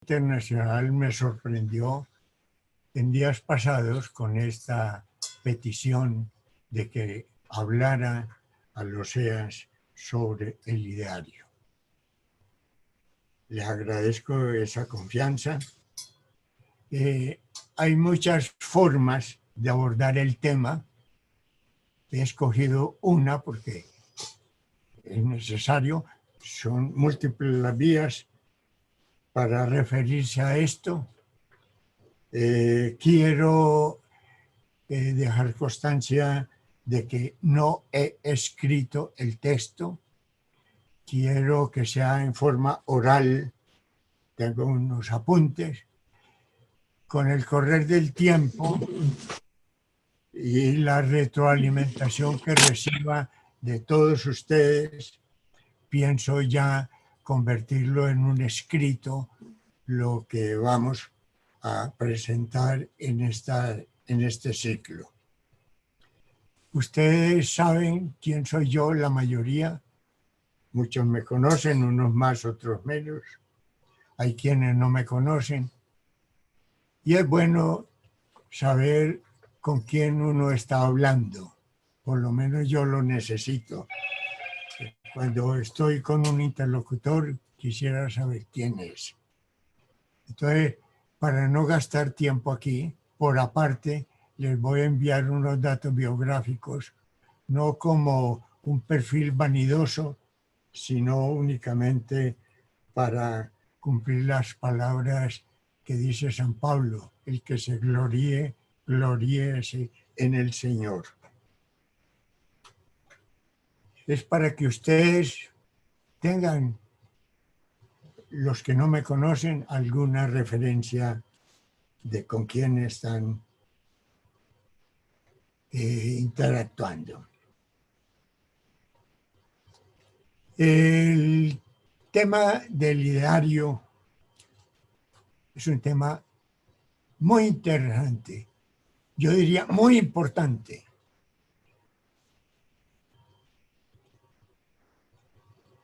Internacional me sorprendió en días pasados con esta petición de que hablara a los EAS sobre el ideario. Le agradezco esa confianza. Hay muchas formas de abordar el tema. He escogido una porque es necesario. Son múltiples las vías para referirse a esto. Quiero dejar constancia de que no he escrito el texto. Quiero que sea en forma oral. Tengo unos apuntes. Con el correr del tiempo y la retroalimentación que reciba de todos ustedes, pienso ya convertirlo en un escrito, lo que vamos a presentar en este ciclo. Ustedes saben quién soy yo, la mayoría. Muchos me conocen, unos más, otros menos. Hay quienes no me conocen. Y es bueno saber con quién uno está hablando. Por lo menos yo lo necesito. Cuando estoy con un interlocutor, quisiera saber quién es. Entonces, para no gastar tiempo aquí, por aparte, les voy a enviar unos datos biográficos, no como un perfil vanidoso, sino únicamente para cumplir las palabras que dice San Pablo: el que se gloríe, gloríese en el Señor. Es para que ustedes tengan, los que no me conocen, alguna referencia de con quién están interactuando. El tema del ideario es un tema muy interesante, yo diría muy importante.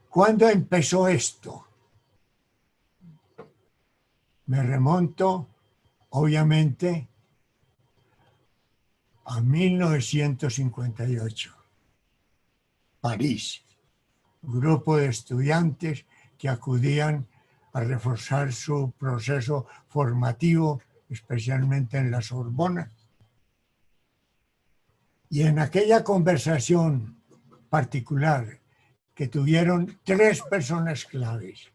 ¿Cuándo empezó esto? Me remonto, obviamente, a 1958, París. Grupo de estudiantes que acudían a reforzar su proceso formativo, especialmente en la Sorbona. Y en aquella conversación particular que tuvieron tres personas claves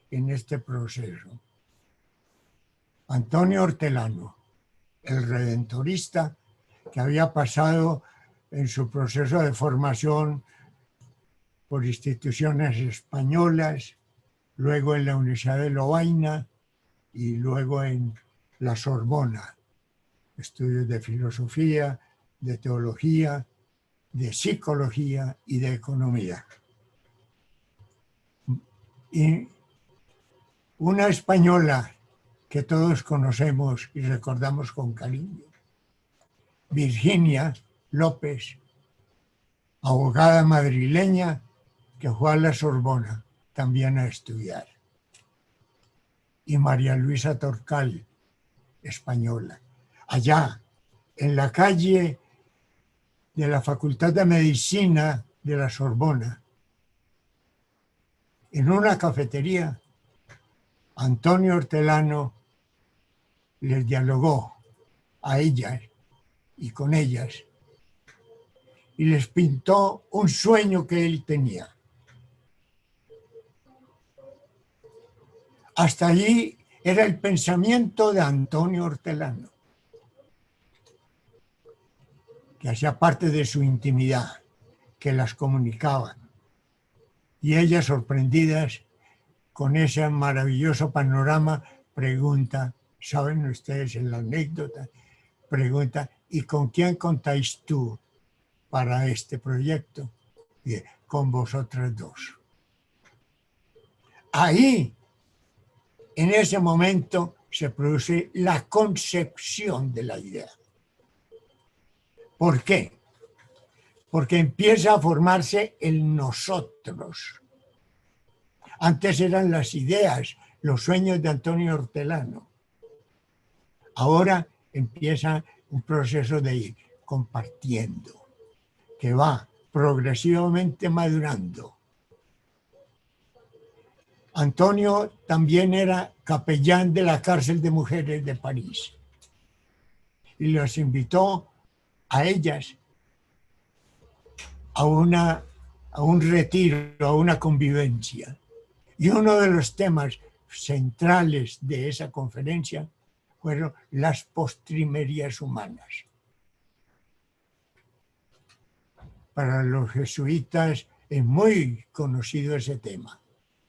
en este proceso: Antonio Hortelano, el redentorista que había pasado en su proceso de formación por instituciones españolas, luego en la Universidad de Lovaina y luego en la Sorbona, estudios de filosofía, de teología, de psicología y de economía. Y una española que todos conocemos y recordamos con cariño, Virginia López, abogada madrileña que fue a la Sorbona también a estudiar. Y María Luisa Torcal, española. Allá, en la calle de la Facultad de Medicina de la Sorbona, en una cafetería, Antonio Hortelano les dialogó a ellas y con ellas y les pintó un sueño que él tenía. Hasta allí era el pensamiento de Antonio Hortelano, que hacía parte de su intimidad, que las comunicaba. Y ellas, sorprendidas con ese maravilloso panorama, pregunta, ¿saben ustedes en la anécdota? Pregunta, ¿y con quién contáis tú para este proyecto? Y con vosotras dos. Ahí, en ese momento, se produce la concepción de la idea. ¿Por qué? Porque empieza a formarse el nosotros. Antes eran las ideas los sueños de Antonio Hortelano. Ahora empieza un proceso de ir compartiendo, que va progresivamente madurando. Antonio también era capellán de la cárcel de mujeres de París y los invitó a ellas a un retiro, a una convivencia. Y uno de los temas centrales de esa conferencia fueron las postrimerías humanas. Para los jesuitas es muy conocido ese tema,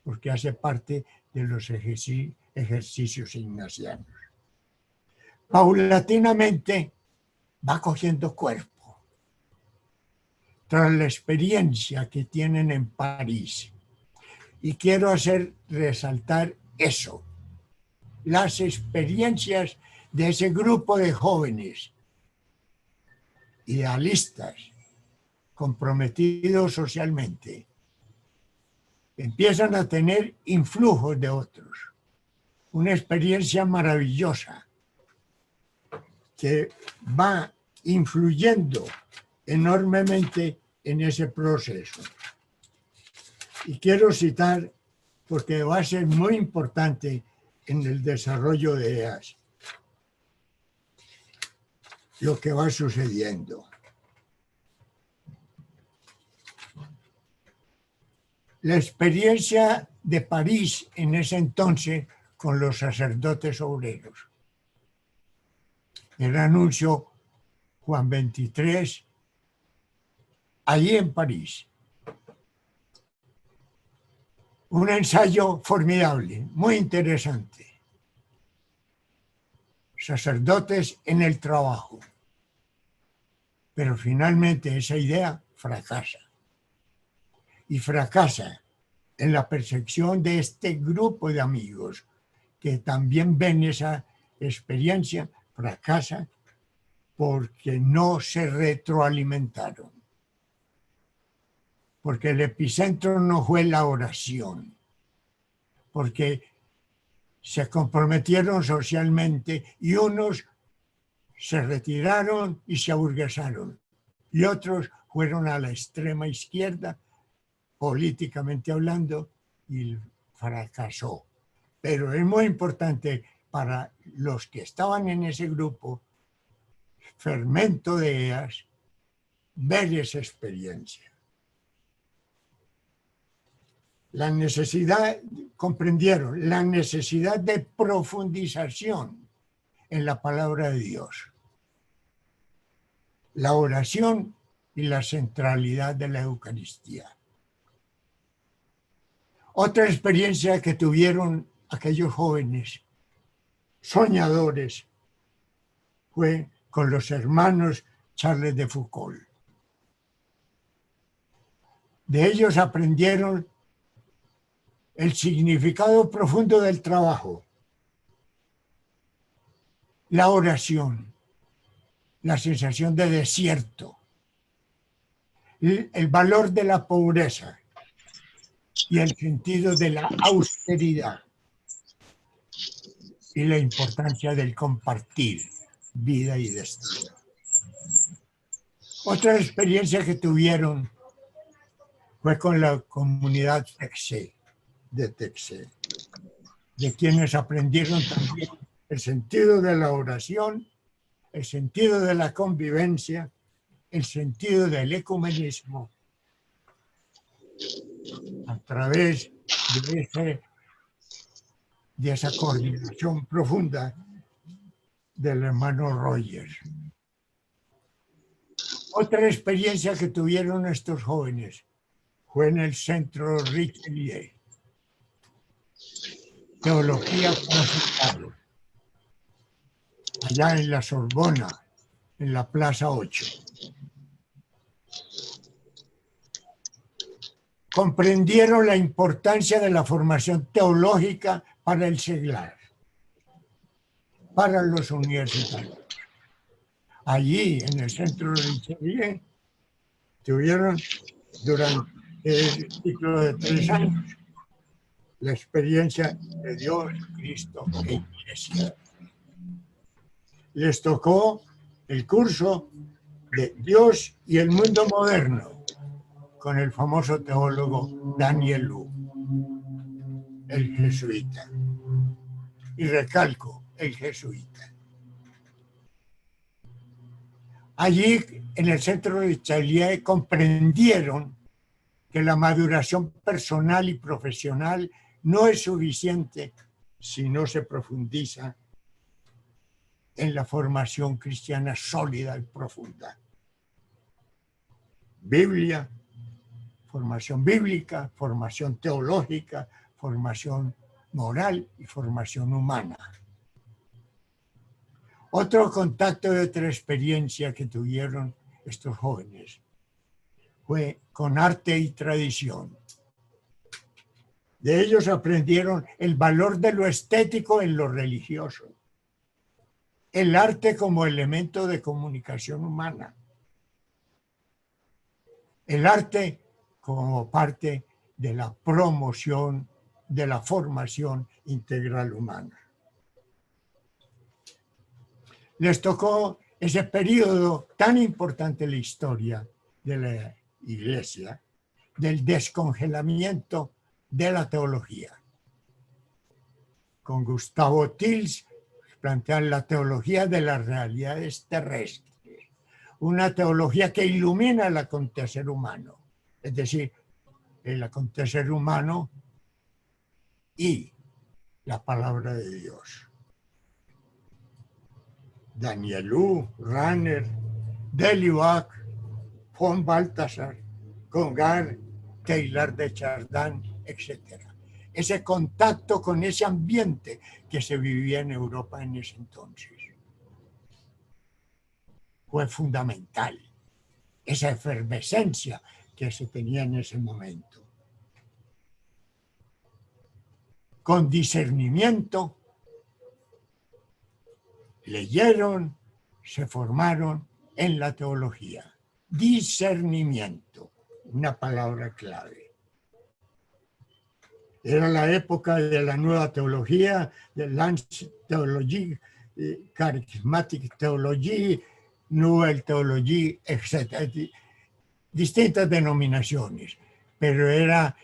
porque hace parte de los ejercicios ignacianos. Paulatinamente va cogiendo cuerpo. Tras la experiencia que tienen en París. Y quiero resaltar eso, las experiencias de ese grupo de jóvenes idealistas, comprometidos socialmente, empiezan a tener influjos de otros. Una experiencia maravillosa que va influyendo enormemente en ese proceso. Y quiero citar, porque va a ser muy importante en el desarrollo de EAS, lo que va sucediendo. La experiencia de París en ese entonces con los sacerdotes obreros. El anuncio Juan 23, allí en París. Un ensayo formidable, muy interesante. Sacerdotes en el trabajo. Pero finalmente esa idea fracasa. Y fracasa en la percepción de este grupo de amigos que también ven esa experiencia, fracasa porque no se retroalimentaron. Porque el epicentro no fue la oración, porque se comprometieron socialmente y unos se retiraron y se aburguesaron y otros fueron a la extrema izquierda, políticamente hablando, y fracasó. Pero es muy importante para los que estaban en ese grupo, fermento de EAS, ver esa experiencia. La necesidad, comprendieron, la necesidad de profundización en la palabra de Dios. La oración y la centralidad de la Eucaristía. Otra experiencia que tuvieron aquellos jóvenes soñadores fue con los hermanos Charles de Foucault. De ellos aprendieron el significado profundo del trabajo, la oración, la sensación de desierto, el valor de la pobreza y el sentido de la austeridad y la importancia del compartir vida y destino. Otra experiencia que tuvieron fue con la comunidad Texé, de quienes aprendieron también el sentido de la oración, el sentido de la convivencia, el sentido del ecumenismo, a través de esa coordinación profunda del hermano Rogers. Otra experiencia que tuvieron estos jóvenes fue en el Centro Richelieu, Teología Consultable, allá en la Sorbona, en la Plaza 8. Comprendieron la importancia de la formación teológica para el seglar, para los universitarios. Allí, en el Centro Richelieu, tuvieron durante el ciclo de 3 años la experiencia de Dios, Cristo e Iglesia. Les tocó el curso de Dios y el mundo moderno con el famoso teólogo Daniel Lu, el jesuita. Y recalco, el jesuita. Allí, en el centro de Chalier, comprendieron que la maduración personal y profesional no es suficiente si no se profundiza en la formación cristiana sólida y profunda. Biblia, formación bíblica, formación teológica, formación moral y formación humana. Otro contacto de otra experiencia que tuvieron estos jóvenes fue con arte y tradición. De ellos aprendieron el valor de lo estético en lo religioso, el arte como elemento de comunicación humana, el arte como parte de la promoción de la formación integral humana. Les tocó ese periodo tan importante en la historia de la Iglesia, del descongelamiento de la teología. Con Gustavo Tils plantean la teología de las realidades terrestres, una teología que ilumina el acontecer humano, es decir, el acontecer humano y la palabra de Dios. Daniel Lu, Rahner, Delibac, von Balthasar, Congar, Taylor de Chardin, etc. Ese contacto con ese ambiente que se vivía en Europa en ese entonces fue fundamental. Esa efervescencia que se tenía en ese momento. Con discernimiento, leyeron, se formaron en la teología. Discernimiento, una palabra clave. Era la época de la nueva teología, de Lance Theologie, Charismatic Theologie, Nouvelle Theologie, etc. Distintas denominaciones, pero era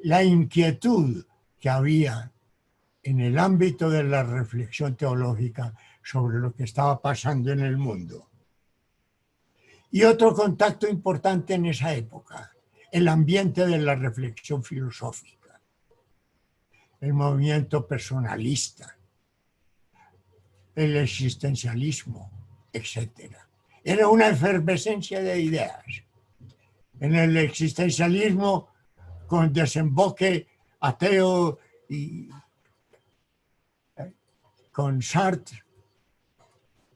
la inquietud que había en el ámbito de la reflexión teológica sobre lo que estaba pasando en el mundo. Y otro contacto importante en esa época, el ambiente de la reflexión filosófica, el movimiento personalista, el existencialismo, etc. Era una efervescencia de ideas. En el existencialismo, con desemboque ateo y con Sartre,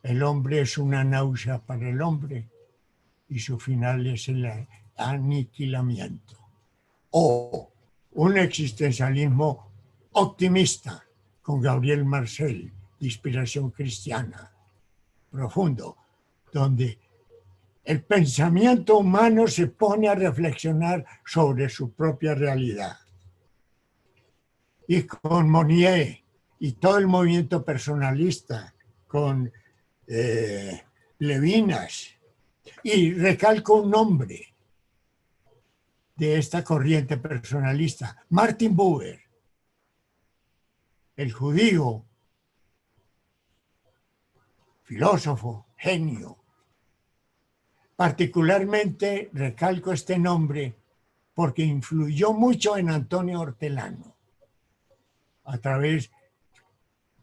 el hombre es una náusea para el hombre y su final es el aniquilamiento. O un existencialismo optimista con Gabriel Marcel, de inspiración cristiana, profundo, donde el pensamiento humano se pone a reflexionar sobre su propia realidad. Y con Monnier y todo el movimiento personalista, con Levinas, y recalco un nombre de esta corriente personalista, Martin Buber, el judío, filósofo, genio. Particularmente recalco este nombre porque influyó mucho en Antonio Hortelano a través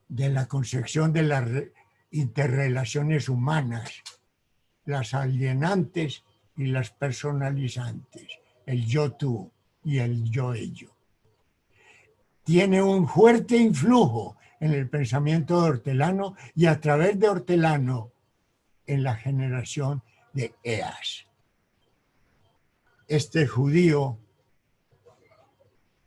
de la concepción de las interrelaciones humanas, las alienantes y las personalizantes, el yo-tú y el yo-ello. Tiene un fuerte influjo en el pensamiento de Hortelano y a través de Hortelano en la generación de EAS. Este judío,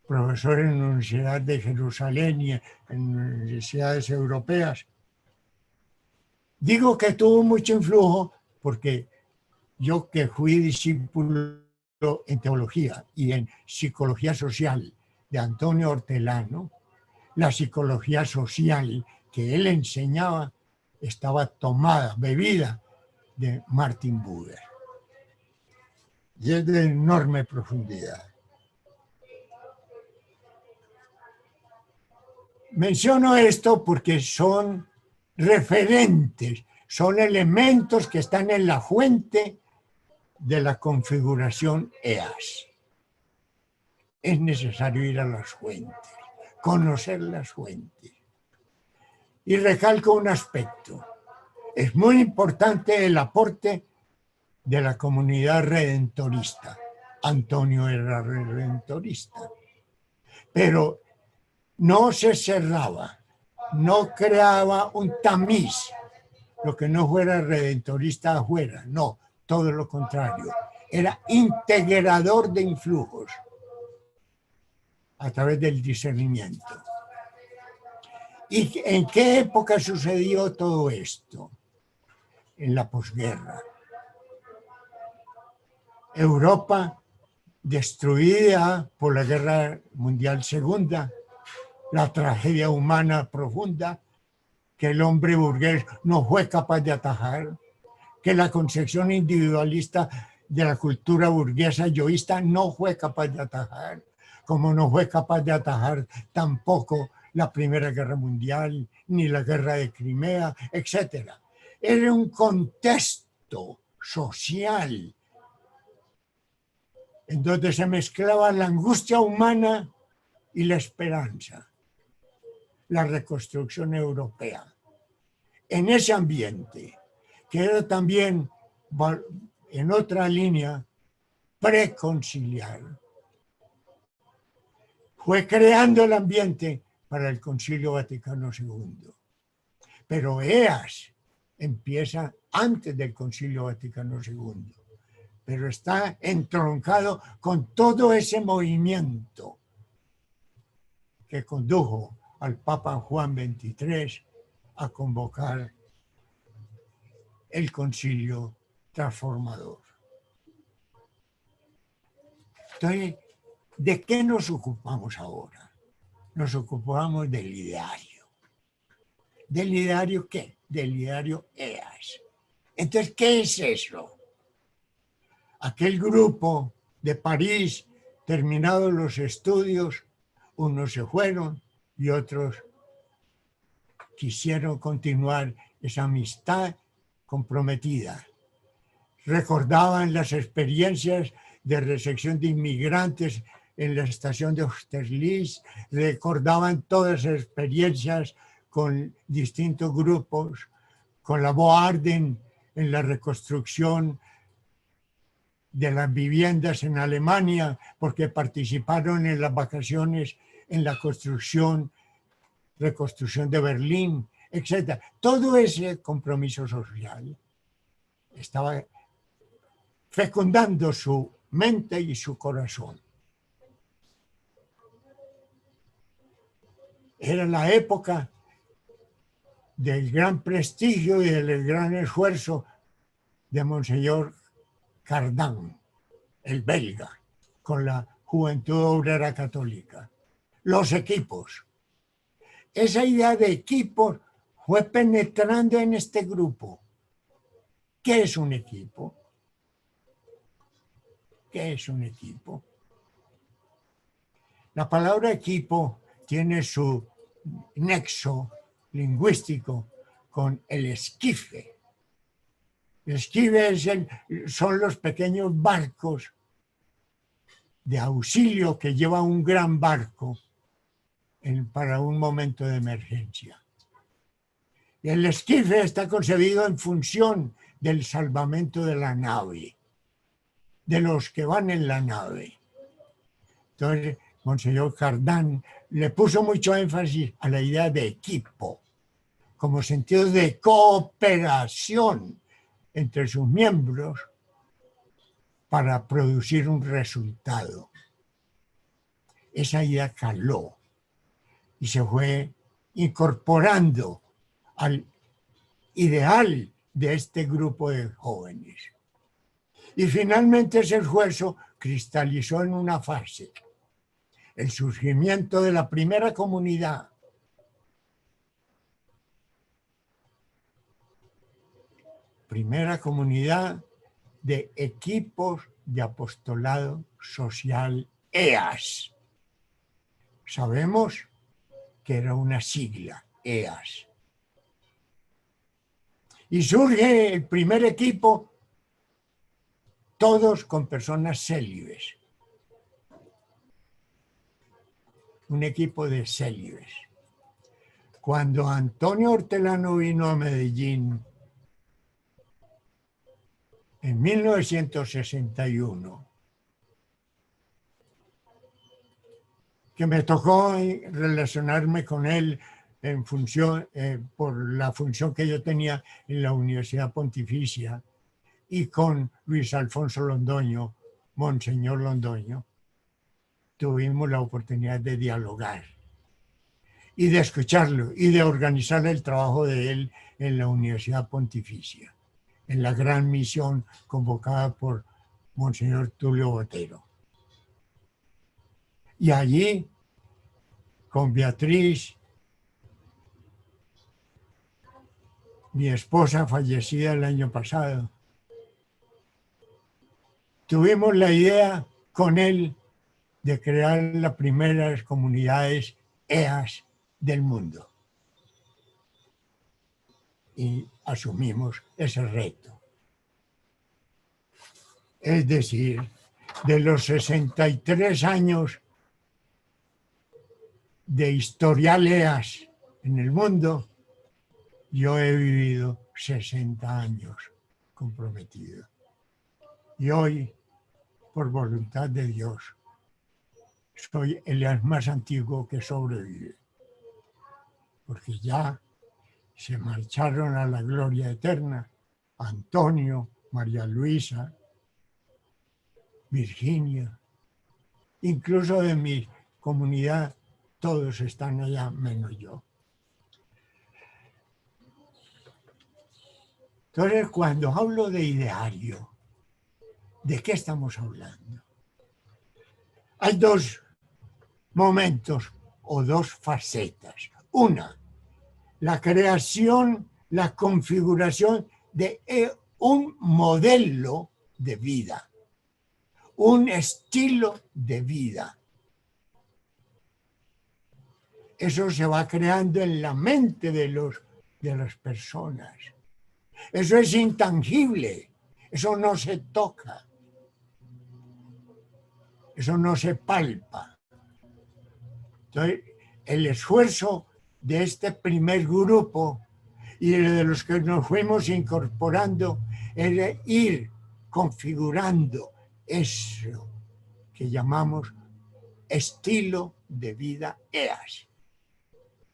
profesor en la Universidad de Jerusalén y en universidades europeas, digo que tuvo mucho influjo porque yo, que fui discípulo en teología y en psicología social de Antonio Hortelano, la psicología social que él enseñaba estaba tomada, bebida de Martin Buber. Y es de enorme profundidad. Menciono esto porque son referentes, son elementos que están en la fuente de la configuración EAS. Es necesario ir a las fuentes, conocer las fuentes. Y recalco un aspecto. Es muy importante el aporte de la comunidad redentorista. Antonio era redentorista. Pero no se cerraba, no creaba un tamiz, lo que no fuera redentorista afuera, no, todo lo contrario. Era integrador de influjos a través del discernimiento. ¿Y en qué época sucedió todo esto? En la posguerra. Europa destruida por la Guerra Mundial Segunda, la tragedia humana profunda que el hombre burgués no fue capaz de atajar, que la concepción individualista de la cultura burguesa yoísta no fue capaz de atajar, como no fue capaz de atajar tampoco la Primera Guerra Mundial, ni la Guerra de Crimea, etc. Era un contexto social en donde se mezclaba la angustia humana y la esperanza, la reconstrucción europea. En ese ambiente, que era también, en otra línea, preconciliar, fue creando el ambiente para el Concilio Vaticano II. Pero EAS empieza antes del Concilio Vaticano II, pero está entroncado con todo ese movimiento que condujo al Papa Juan XXIII a convocar el concilio transformador. Entonces, ¿de qué nos ocupamos ahora? Nos ocupamos del ideario. ¿Del ideario qué? Del ideario EAS. Entonces, ¿qué es eso? Aquel grupo de París, terminados los estudios, unos se fueron y otros quisieron continuar esa amistad comprometida. Recordaban las experiencias de recepción de inmigrantes en la estación de Austerlitz, recordaban todas las experiencias con distintos grupos, con la Boarden en la reconstrucción de las viviendas en Alemania, porque participaron en las vacaciones en la reconstrucción de Berlín, etc. Todo ese compromiso social estaba fecundando su mente y su corazón. Era la época del gran prestigio y del gran esfuerzo de Monseñor Cardin, el belga, con la Juventud Obrera Católica. Los equipos. Esa idea de equipos fue penetrando en este grupo. ¿Qué es un equipo? ¿Qué es un equipo? La palabra equipo tiene su nexo lingüístico con el esquife. El esquife son los pequeños barcos de auxilio que lleva un gran barco para un momento de emergencia. El esquife está concebido en función del salvamento de la nave, de los que van en la nave. Entonces, Monseñor Cardin le puso mucho énfasis a la idea de equipo, como sentido de cooperación entre sus miembros para producir un resultado. Esa idea caló y se fue incorporando al ideal de este grupo de jóvenes. Y finalmente ese esfuerzo cristalizó en una fase el surgimiento de la primera comunidad. Primera comunidad de equipos de apostolado social, EAS. Sabemos que era una sigla, EAS. Y surge el primer equipo, todos con personas célibes. Un equipo de célibes. Cuando Antonio Hortelano vino a Medellín en 1961, que me tocó relacionarme con él en función, por la función que yo tenía en la Universidad Pontificia, y con Luis Alfonso Londoño, Monseñor Londoño, tuvimos la oportunidad de dialogar y de escucharlo y de organizar el trabajo de él en la Universidad Pontificia, en la gran misión convocada por Monseñor Tulio Botero. Y allí, con Beatriz, mi esposa fallecida el año pasado, tuvimos la idea con él de crear las primeras comunidades EAS del mundo. Y asumimos ese reto. Es decir, de los 63 años de historial EAS en el mundo, yo he vivido 60 años comprometido. Y hoy, por voluntad de Dios, soy el EAS más antiguo que sobrevive. Porque ya se marcharon a la gloria eterna Antonio, María Luisa, Virginia, incluso de mi comunidad, todos están allá menos yo. Entonces, cuando hablo de ideario, ¿de qué estamos hablando? Hay dos momentos o dos facetas. Una, la creación, la configuración de un modelo de vida, un estilo de vida. Eso se va creando en la mente de las personas. Eso es intangible, eso no se toca, eso no se palpa. Entonces, el esfuerzo de este primer grupo y de los que nos fuimos incorporando es ir configurando eso que llamamos estilo de vida EAS,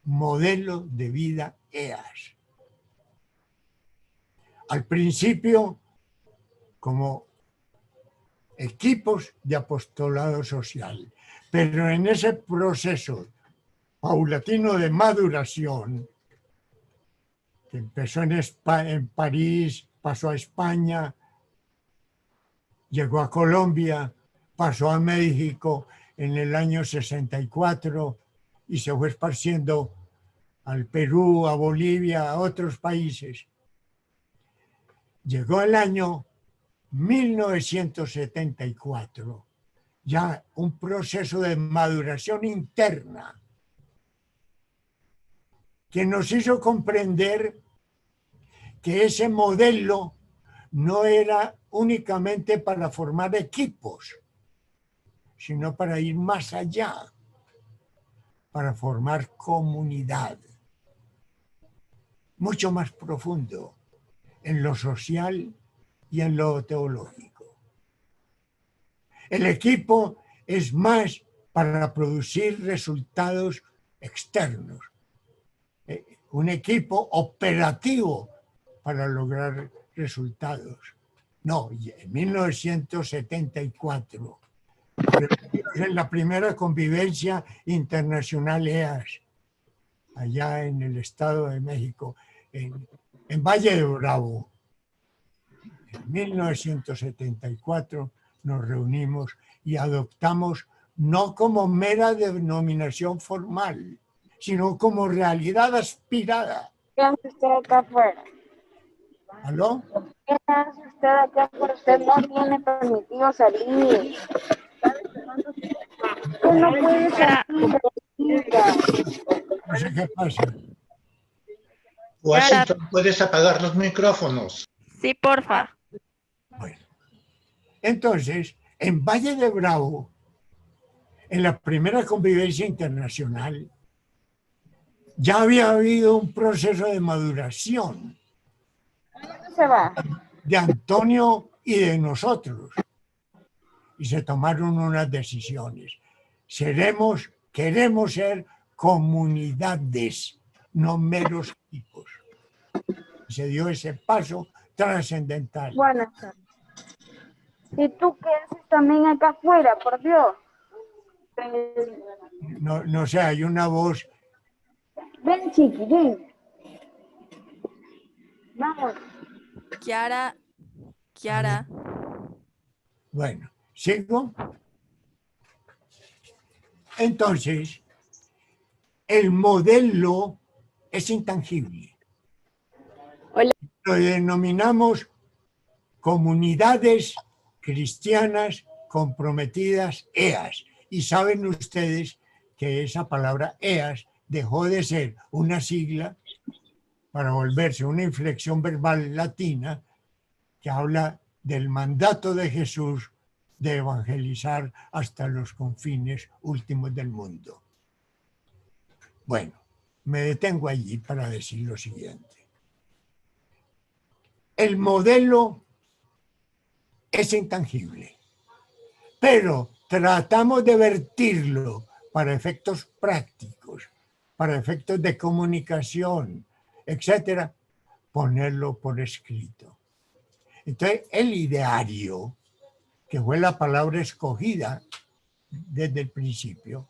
modelo de vida EAS. Al principio, como equipos de apostolado social, pero en ese proceso paulatino de maduración, que empezó en París, pasó a España, llegó a Colombia, pasó a México en el año 64 y se fue esparciendo al Perú, a Bolivia, a otros países. Llegó el año 1974, ya un proceso de maduración interna que nos hizo comprender que ese modelo no era únicamente para formar equipos, sino para ir más allá, para formar comunidad, mucho más profundo en lo social y en lo teológico. El equipo es más para producir resultados externos, un equipo operativo para lograr resultados. No, en 1974, en la primera convivencia internacional EAS, allá en el Estado de México, en Valle de Bravo. En 1974 nos reunimos y adoptamos no como mera denominación formal, sino como realidad aspirada. ¿Qué hace usted acá afuera? ¿Aló? ¿Qué hace usted acá afuera? Usted no tiene permitido salir. Usted no puede salir. Diga. No sé qué pasa. Washington, ¿puedes apagar los micrófonos? Sí, porfa. Bueno, entonces, en Valle de Bravo, en la primera convivencia internacional, ya había habido un proceso de maduración Se va. de Antonio y de nosotros. Y se tomaron unas decisiones. Queremos ser comunidades, no meros tipos. Se dio ese paso trascendental. Buenas tardes. ¿Y tú qué haces también acá afuera, por Dios? No sé, hay una voz. Ven, chiqui, ven. Vamos. Kiara. Bueno, ¿sigo? Entonces, el modelo es intangible. Hola. Lo denominamos comunidades cristianas comprometidas, EAS. Y saben ustedes que esa palabra EAS dejó de ser una sigla para volverse una inflexión verbal latina que habla del mandato de Jesús de evangelizar hasta los confines últimos del mundo. Bueno, me detengo allí para decir lo siguiente. El modelo es intangible, pero tratamos de vertirlo para efectos prácticos, para efectos de comunicación, etcétera, ponerlo por escrito. Entonces, el ideario, que fue la palabra escogida desde el principio,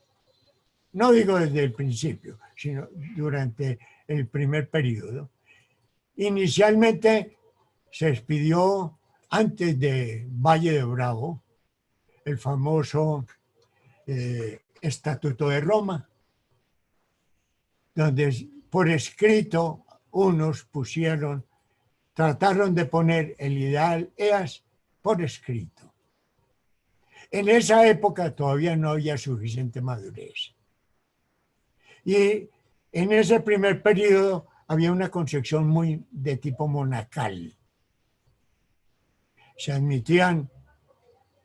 no digo desde el principio, sino durante el primer periodo, inicialmente se expidió antes de Valle de Bravo, el famoso Estatuto de Roma, donde por escrito unos trataron de poner el ideal EAS por escrito. En esa época todavía no había suficiente madurez. Y en ese primer periodo había una concepción muy de tipo monacal. Se admitían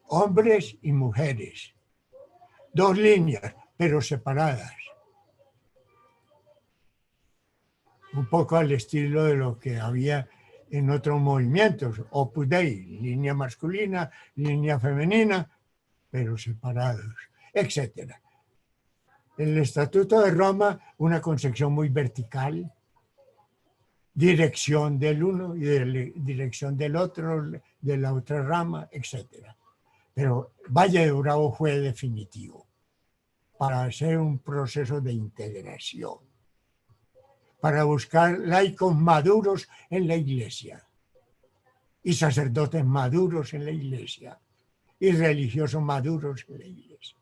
hombres y mujeres, dos líneas, pero separadas. Un poco al estilo de lo que había en otros movimientos, Opus Dei, línea masculina, línea femenina, pero separados, etc. El Estatuto de Roma, una concepción muy vertical, dirección del uno y dirección del otro, de la otra rama, etc. Pero Valle de Bravo fue definitivo para hacer un proceso de integración, para buscar laicos maduros en la iglesia y sacerdotes maduros en la iglesia y religiosos maduros en la iglesia.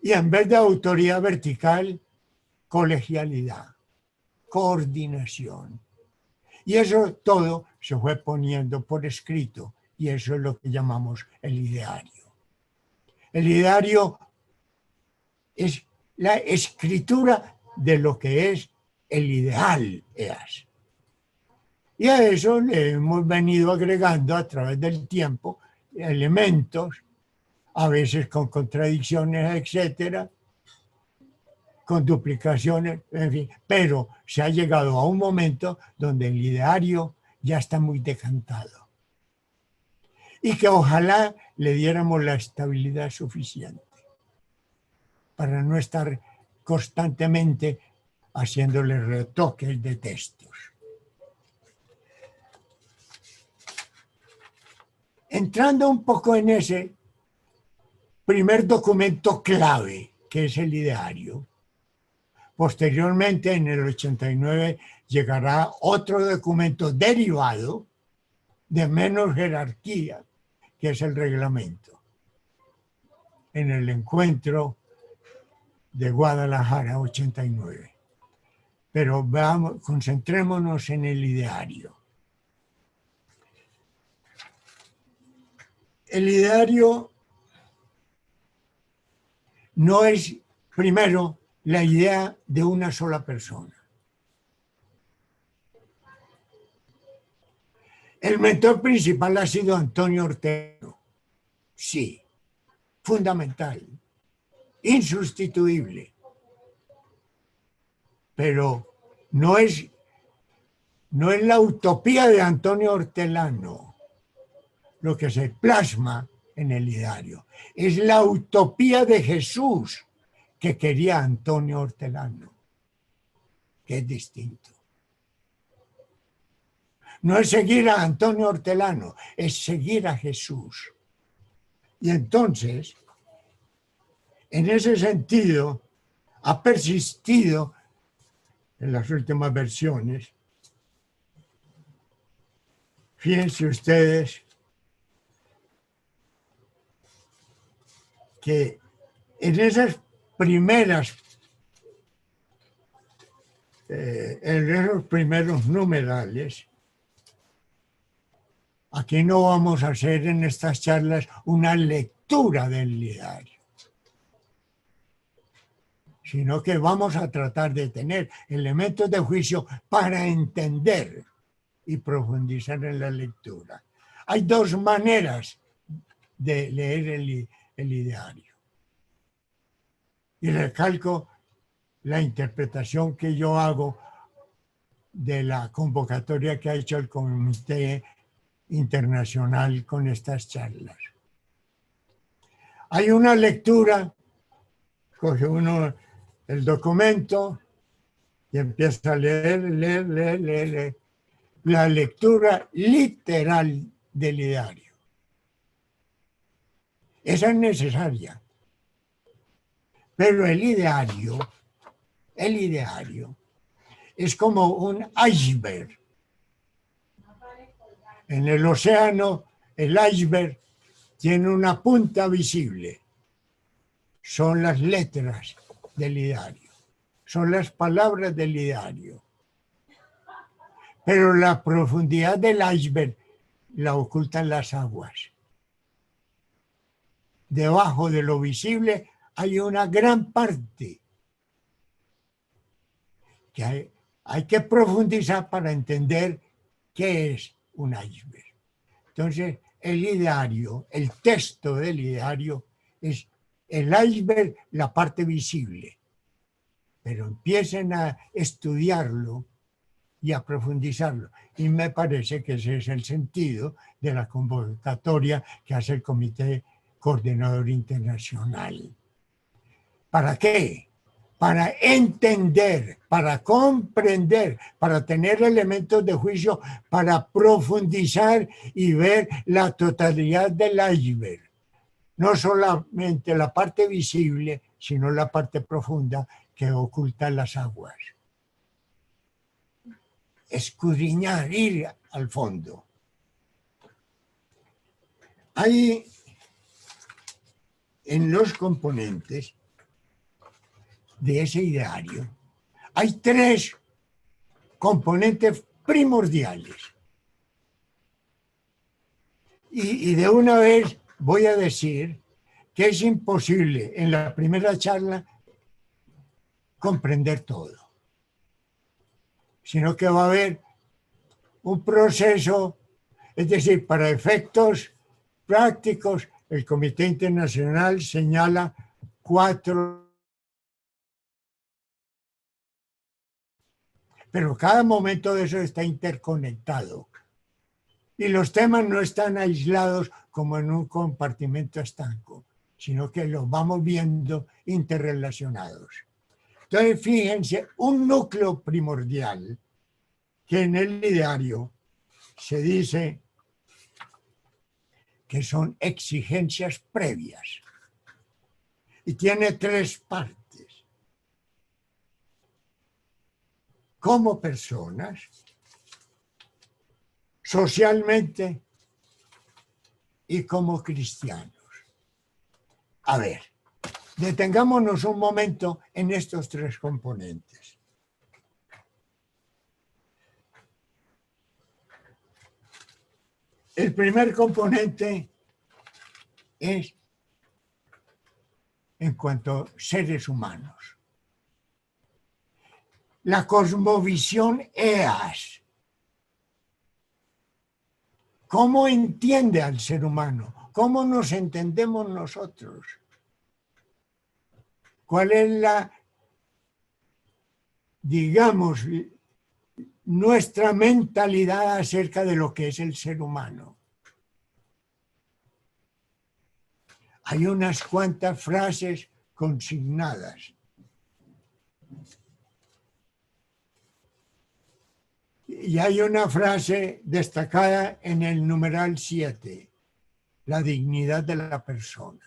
Y en vez de autoridad vertical, colegialidad, coordinación. Y eso todo se fue poniendo por escrito y eso es lo que llamamos el ideario. El ideario es la escritura de lo que es el ideal EAS. Y a eso le hemos venido agregando a través del tiempo elementos, a veces con contradicciones, etcétera, con duplicaciones, en fin, pero se ha llegado a un momento donde el ideario ya está muy decantado. Y que ojalá le diéramos la estabilidad suficiente para no estar constantemente haciéndole retoques de textos. Entrando un poco en ese primer documento clave, que es el ideario, posteriormente, en el 89, llegará otro documento derivado de menos jerarquía, que es el reglamento. en el encuentro de Guadalajara 89. Pero vamos, concentrémonos en el ideario. El ideario no es, primero, la idea de una sola persona. El mentor principal ha sido Antonio Ortega. Sí, fundamental, insustituible. Pero no es la utopía de Antonio Hortelano lo que se plasma en el ideario. Es la utopía de Jesús que quería Antonio Hortelano, que es distinto. No es seguir a Antonio Hortelano, es seguir a Jesús. Y entonces, en ese sentido, ha persistido en las últimas versiones. Fíjense ustedes que en esos primeros numerales, aquí no vamos a hacer en estas charlas una lectura del ideario, sino que vamos a tratar de tener elementos de juicio para entender y profundizar en la lectura. Hay dos maneras de leer el ideario. Y recalco la interpretación que yo hago de la convocatoria que ha hecho el Comité Internacional con estas charlas. Hay una lectura, coge uno el documento y empieza a leer. La lectura literal del ideario. Esa es necesaria. Pero el ideario es como un iceberg. En el océano, el iceberg tiene una punta visible. Son las letras del ideario. Son las palabras del ideario. Pero la profundidad del iceberg la ocultan las aguas. Debajo de lo visible hay una gran parte que hay que profundizar para entender qué es un iceberg. Entonces, el ideario, el texto del ideario es el iceberg, la parte visible. Pero empiecen a estudiarlo y a profundizarlo. Y me parece que ese es el sentido de la convocatoria que hace el Comité Coordinador Internacional. ¿Para qué? Para entender, para comprender, para tener elementos de juicio, para profundizar y ver la totalidad del iceberg. No solamente la parte visible, sino la parte profunda que oculta las aguas. Escudriñar, ir al fondo. Hay en los componentes de ese ideario, hay tres componentes primordiales. Y de una vez voy a decir que es imposible en la primera charla comprender todo, sino que va a haber un proceso, es decir, para efectos prácticos, el Comité Internacional señala 4, pero cada momento de eso está interconectado. Y los temas no están aislados como en un compartimento estanco, sino que los vamos viendo interrelacionados. Entonces, fíjense, un núcleo primordial que en el ideario se dice que son exigencias previas. Y tiene 3 partes. Como personas, socialmente y como cristianos. A ver, detengámonos un momento en estos tres componentes. El primer componente es en cuanto a seres humanos. La cosmovisión EAS. ¿Cómo entiende al ser humano? ¿Cómo nos entendemos nosotros? ¿Cuál es la, digamos, nuestra mentalidad acerca de lo que es el ser humano? Hay unas cuantas frases consignadas. Y hay una frase destacada en el numeral 7, la dignidad de la persona.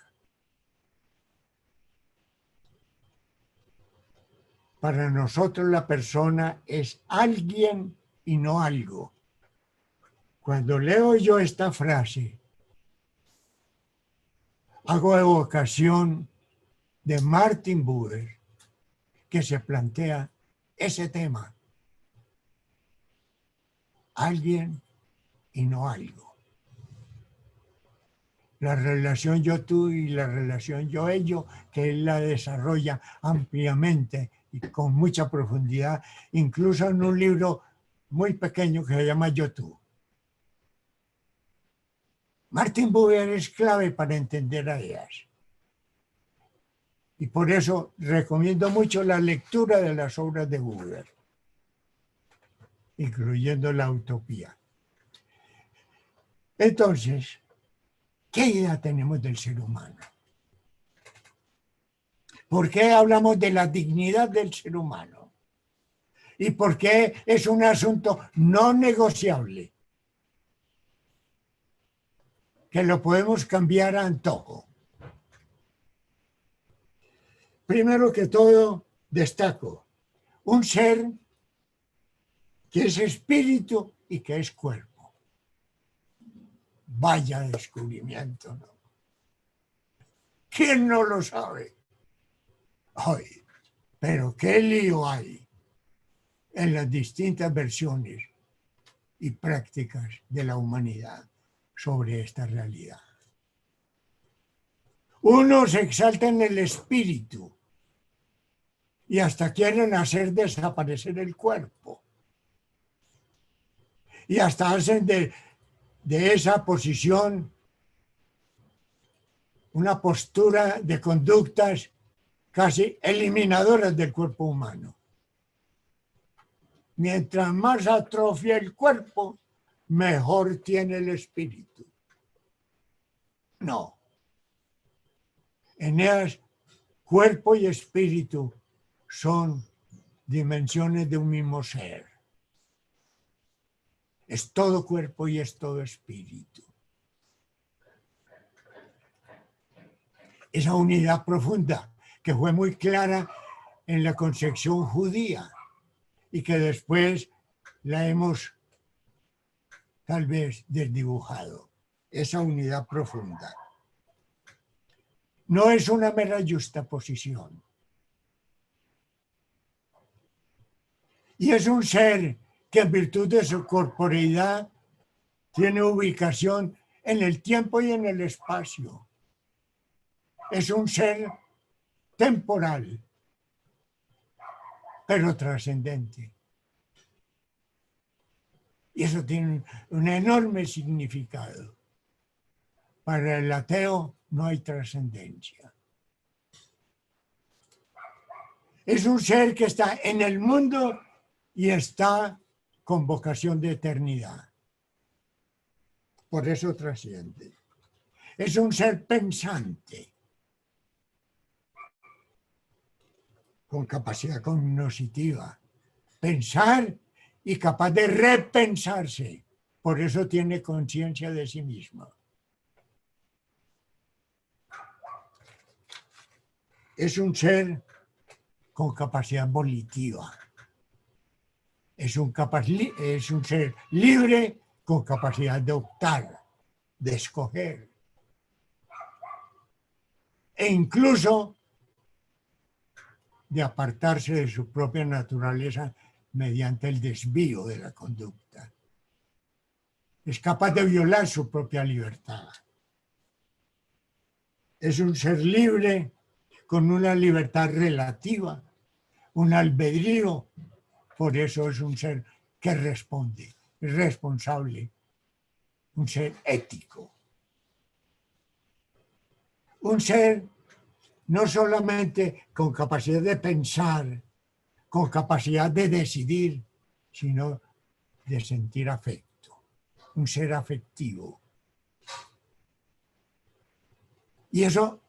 Para nosotros la persona es alguien y no algo. Cuando leo yo esta frase, hago evocación de Martin Buber, que se plantea ese tema. Alguien y no algo. La relación yo-tú y la relación yo-ello, que él la desarrolla ampliamente y con mucha profundidad, incluso en un libro muy pequeño que se llama Yo-tú. Martin Buber es clave para entender a ellas. Y por eso recomiendo mucho la lectura de las obras de Buber, incluyendo La Utopía. Entonces, ¿qué idea tenemos del ser humano? ¿Por qué hablamos de la dignidad del ser humano? ¿Y por qué es un asunto no negociable? Que lo podemos cambiar a antojo. Primero que todo, destaco un ser que es espíritu y que es cuerpo. Vaya descubrimiento, ¿no? ¿Quién no lo sabe? Ay, pero qué lío hay en las distintas versiones y prácticas de la humanidad sobre esta realidad. Unos exaltan el espíritu y hasta quieren hacer desaparecer el cuerpo. Y hasta hacen de esa posición una postura de conductas casi eliminadoras del cuerpo humano. Mientras más atrofia el cuerpo, mejor tiene el espíritu. No. Eneas, cuerpo y espíritu son dimensiones de un mismo ser. Es todo cuerpo y es todo espíritu. Esa unidad profunda que fue muy clara en la concepción judía y que después la hemos tal vez desdibujado. Esa unidad profunda. No es una mera justaposición. Y es un ser que en virtud de su corporeidad tiene ubicación en el tiempo y en el espacio. Es un ser temporal, pero trascendente. Y eso tiene un enorme significado. Para el ateo no hay trascendencia. Es un ser que está en el mundo y está con vocación de eternidad. Por eso trasciende. Es un ser pensante, con capacidad cognitiva. Pensar y capaz de repensarse. Por eso tiene conciencia de sí mismo. Es un ser con capacidad volitiva. Es un ser libre con capacidad de optar, de escoger. e incluso de apartarse de su propia naturaleza mediante el desvío de la conducta. Es capaz de violar su propia libertad. Es un ser libre con una libertad relativa, un albedrío. Por eso es un ser que responde, es responsable, un ser ético. Un ser no solamente con capacidad de pensar, con capacidad de decidir, sino de sentir afecto, un ser afectivo. Y eso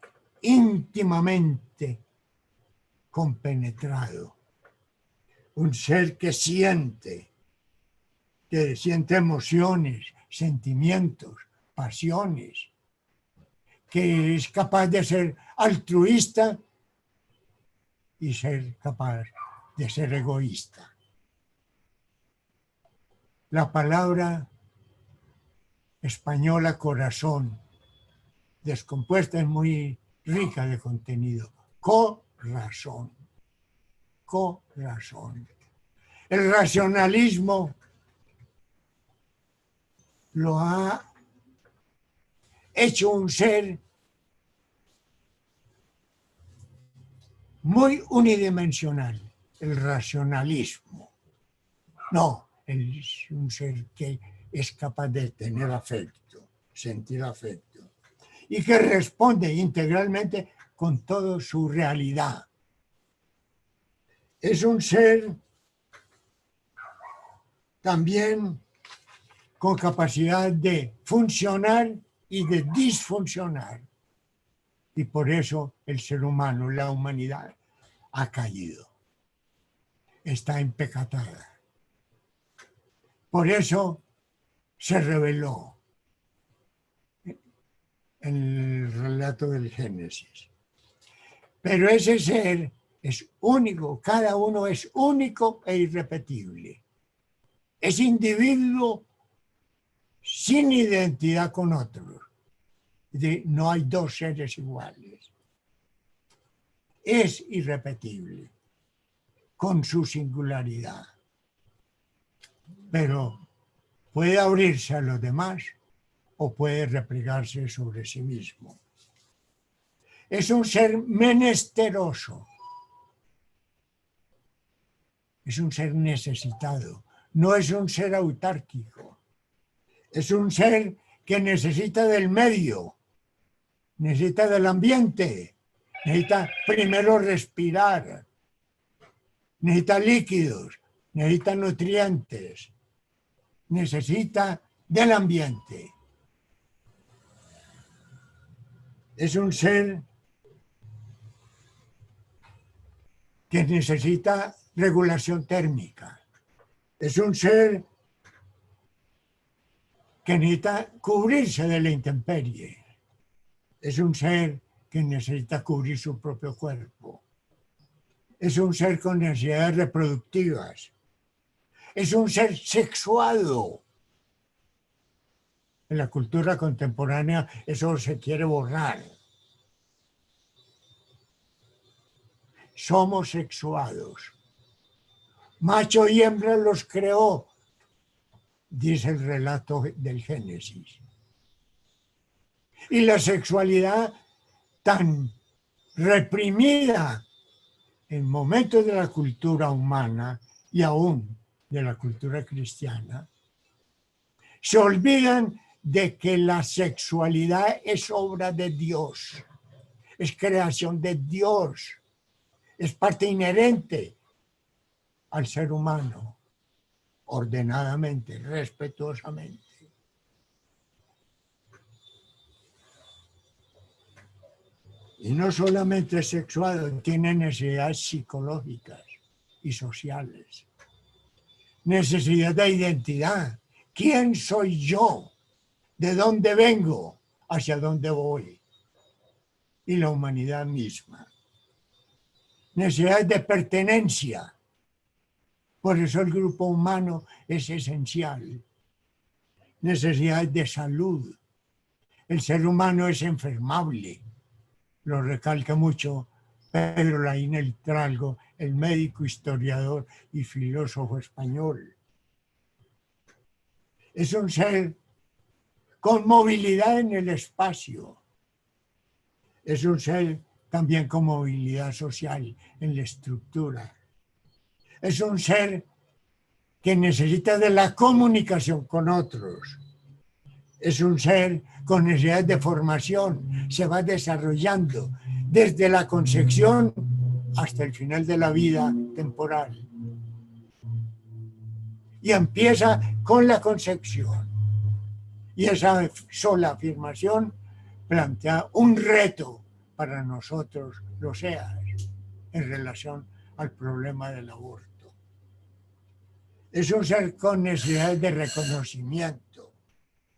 íntimamente compenetrado. Un ser que siente emociones, sentimientos, pasiones, que es capaz de ser altruista y ser capaz de ser egoísta. La palabra española corazón, descompuesta, es muy rica de contenido. Corazón. Corazón. El racionalismo lo ha hecho un ser muy unidimensional, el racionalismo. No, es un ser que es capaz de tener afecto, sentir afecto, y que responde integralmente con toda su realidad. Es un ser también con capacidad de funcionar y de disfuncionar. Y por eso el ser humano, la humanidad, ha caído. Está empecatada. Por eso se reveló en el relato del Génesis. Pero ese ser es único, cada uno es único e irrepetible. Es individuo sin identidad con otros. No hay dos seres iguales. Es irrepetible, con su singularidad. Pero puede abrirse a los demás o puede replegarse sobre sí mismo. Es un ser menesteroso. Es un ser necesitado. No es un ser autárquico. Es un ser que necesita del medio, necesita del ambiente, necesita primero respirar, necesita líquidos, necesita nutrientes, necesita del ambiente. Es un ser que necesita regulación térmica. Es un ser que necesita cubrirse de la intemperie. Es un ser que necesita cubrir su propio cuerpo. Es un ser con necesidades reproductivas. Es un ser sexuado. En la cultura contemporánea eso se quiere borrar. Somos sexuados. Macho y hembra los creó, dice el relato del Génesis. Y la sexualidad tan reprimida en momentos de la cultura humana y aún de la cultura cristiana, se olvidan de que la sexualidad es obra de Dios, es creación de Dios, es parte inherente al ser humano, ordenadamente, respetuosamente. Y no solamente sexuado, tiene necesidades psicológicas y sociales. Necesidad de identidad. ¿Quién soy yo? ¿De dónde vengo? ¿Hacia dónde voy? Y la humanidad misma. Necesidad de pertenencia. Por eso el grupo humano es esencial. Necesidad de salud. El ser humano es enfermable. lo recalca mucho Pedro Laín el Tralgo, el médico, historiador y filósofo español. Es un ser con movilidad en el espacio. Es un ser también con movilidad social en la estructura. Es un ser que necesita de la comunicación con otros. Es un ser con necesidad de formación, se va desarrollando desde la concepción hasta el final de la vida temporal. Y empieza con la concepción. Y esa sola afirmación plantea un reto para nosotros, los EAS, en relación al problema del aborto. Es un ser con necesidad de reconocimiento,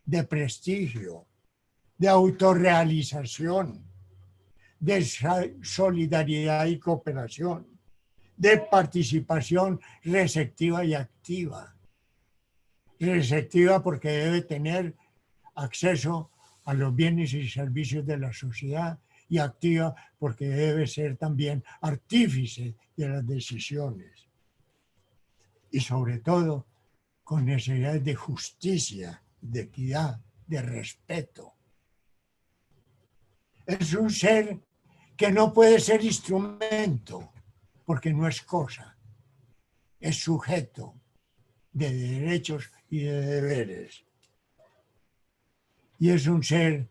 de prestigio, de autorrealización, de solidaridad y cooperación, de participación receptiva y activa. Receptiva porque debe tener acceso a los bienes y servicios de la sociedad, y activa porque debe ser también artífice de las decisiones. Y sobre todo, con necesidades de justicia, de equidad, de respeto. Es un ser que no puede ser instrumento, porque no es cosa. Es sujeto de derechos y de deberes. Y es un ser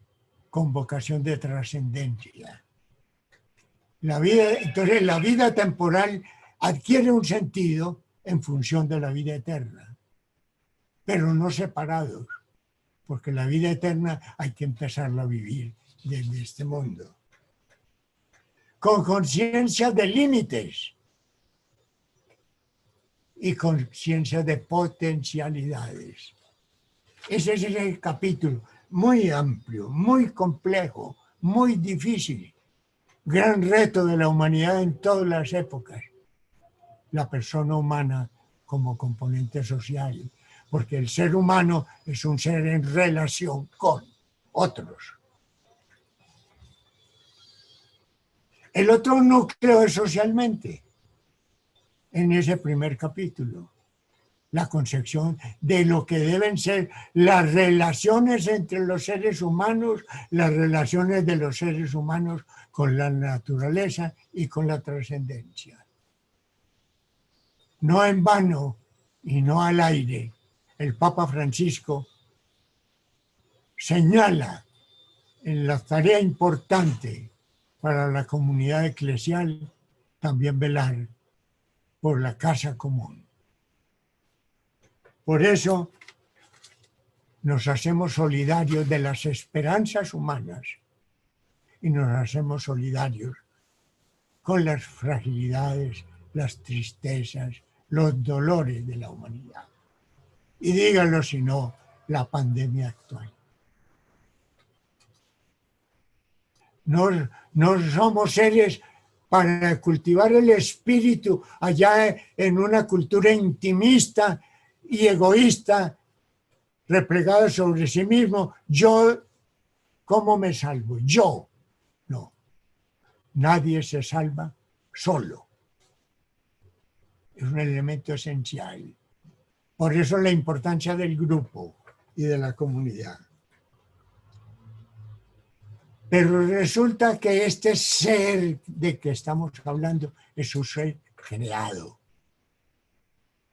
con vocación de trascendencia. Entonces, la vida temporal adquiere un sentido en función de la vida eterna, pero no separados, porque la vida eterna hay que empezarla a vivir desde este mundo. Con conciencia de límites y conciencia de potencialidades. Ese es el capítulo muy amplio, muy complejo, muy difícil. Gran reto de la humanidad en todas las épocas. La persona humana como componente social, porque el ser humano es un ser en relación con otros. El otro núcleo es socialmente, en ese primer capítulo. La concepción de lo que deben ser las relaciones entre los seres humanos, las relaciones de los seres humanos con la naturaleza y con la trascendencia. No en vano y no al aire, el Papa Francisco señala en la tarea importante para la comunidad eclesial también velar por la casa común. Por eso nos hacemos solidarios de las esperanzas humanas y nos hacemos solidarios con las fragilidades, las tristezas, los dolores de la humanidad. Y díganlo si no, la pandemia actual. No somos seres para cultivar el espíritu allá en una cultura intimista y egoísta, replegada sobre sí mismo. Yo, ¿cómo me salvo? Yo. No. Nadie se salva solo. Es un elemento esencial. Por eso la importancia del grupo y de la comunidad. Pero resulta que este ser de que estamos hablando es un ser creado.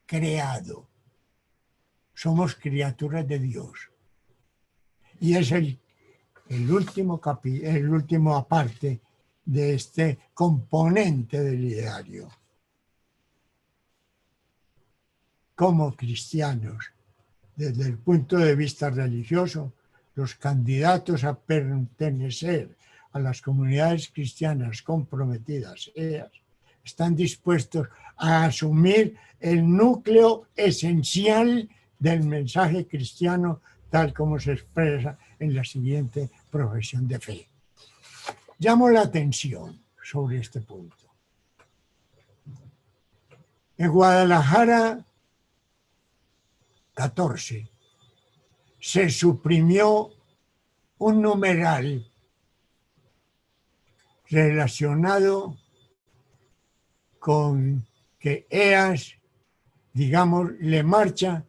Creado. Somos criaturas de Dios. Y es el último parte de este componente del ideario. Como cristianos, desde el punto de vista religioso, los candidatos a pertenecer a las comunidades cristianas comprometidas, ellas, están dispuestos a asumir el núcleo esencial del mensaje cristiano tal como se expresa en la siguiente profesión de fe. Llamo la atención sobre este punto. En Guadalajara 14 se suprimió un numeral relacionado con que Eas, digamos, le marcha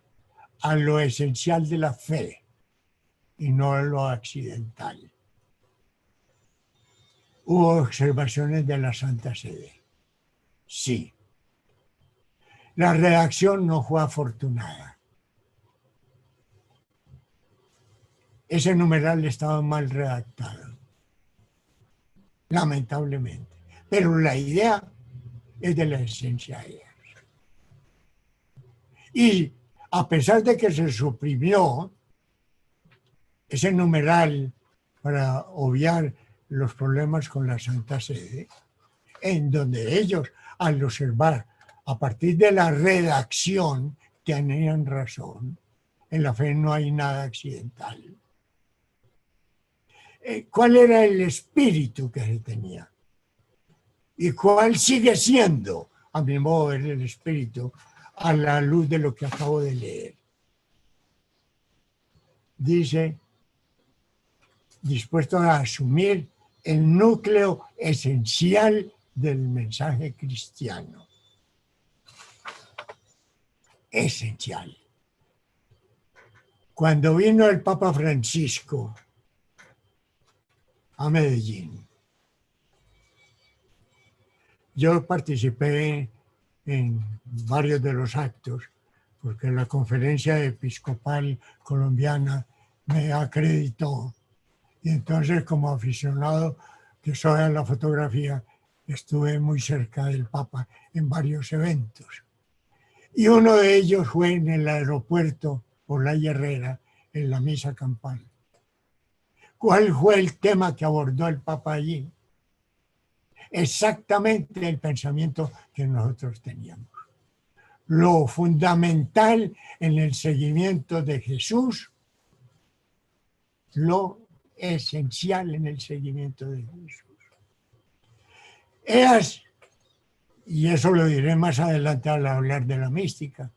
a lo esencial de la fe y no a lo accidental. ¿Hubo observaciones de la Santa Sede? Sí. La redacción no fue afortunada. Ese numeral estaba mal redactado, lamentablemente. Pero la idea es de la esencia de ellos. Y a pesar de que se suprimió ese numeral para obviar los problemas con la Santa Sede, en donde ellos, al observar a partir de la redacción, tenían razón, en la fe no hay nada accidental. ¿Cuál era el espíritu que se tenía? ¿Y cuál sigue siendo, a mi modo de ver, el espíritu a la luz de lo que acabo de leer? Dice, dispuesto a asumir el núcleo esencial del mensaje cristiano. Esencial. Cuando vino el Papa Francisco a Medellín, yo participé en varios de los actos porque la Conferencia Episcopal Colombiana me acreditó. Y entonces, como aficionado que soy a la fotografía, estuve muy cerca del Papa en varios eventos. Y uno de ellos fue en el aeropuerto Olaya Herrera, en la misa campal. ¿Cuál fue el tema que abordó el Papa allí? Exactamente el pensamiento que nosotros teníamos. Lo fundamental en el seguimiento de Jesús, lo esencial en el seguimiento de Jesús. Eas, y eso lo diré más adelante al hablar de la mística,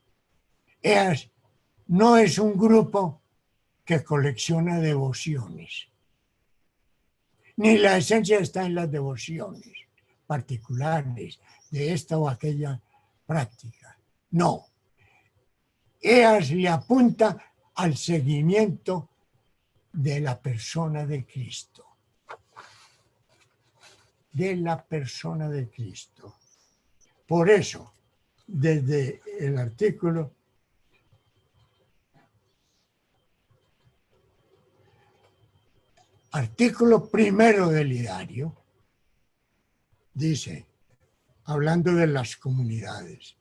Eas no es un grupo que colecciona devociones, ni la esencia está en las devociones particulares de esta o aquella práctica. No. Eas le apunta al seguimiento de la persona de Cristo. De la persona de Cristo. Por eso, desde el artículo primero del ideario, dice, hablando de las comunidades,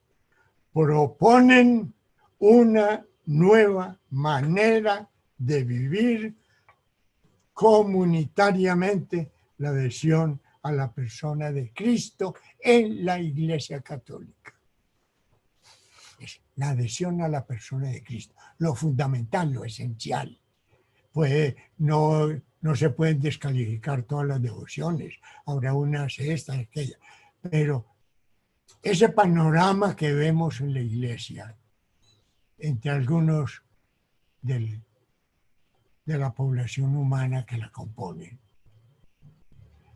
proponen una nueva manera de vivir comunitariamente la adhesión a la persona de Cristo en la Iglesia Católica. Es la adhesión a la persona de Cristo, lo fundamental, lo esencial. Pues no se pueden descalificar todas las devociones, habrá unas, esta, aquella, pero ese panorama que vemos en la Iglesia, entre algunos de la población humana que la componen.